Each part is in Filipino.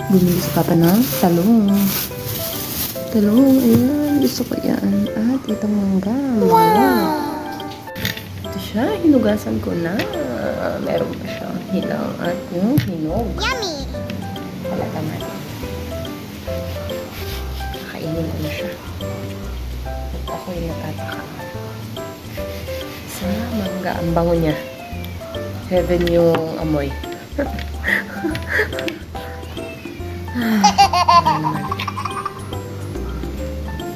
Bumili si Papa ng talong. Talong, ayan. Gusto ko yan. At itong mangga. Wow! Ito siya. Hinugasan ko na. Meron pa siyang hilang at yung hinog. Yummy! Palata natin. Kainin ko na siya. At ako'y natataka. Sa mangga. Ang bango niya. Heaven yung amoy.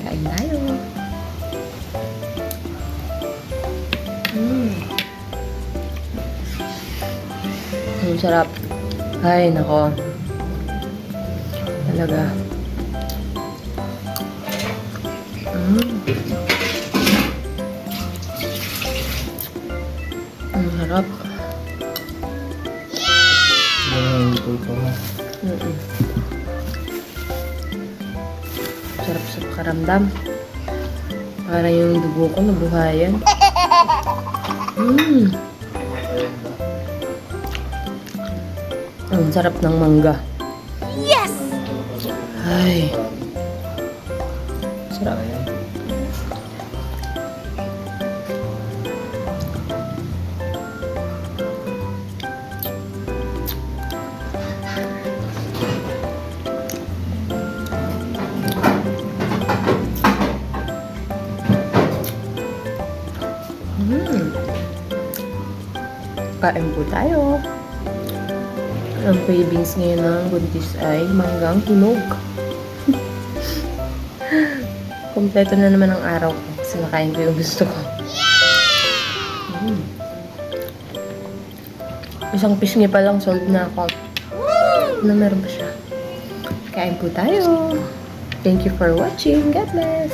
Kain tayo. Ang sarap. Ay, nako. Talaga. Ang sarap. Sarap sa pakaramdam. Para yung dugo ko nabuhayan. Ang sarap ng mangga. Yes! Ay. Sarap. Kain po tayo. Ang cravings ngayon ng buntis ay manggang hinog. Kompleto na naman ang araw ko kasi nakain ko yung gusto ko. Isang pisngi pa lang, sold na ako. Ano, meron pa siya. Kain po tayo. Thank you for watching. God bless.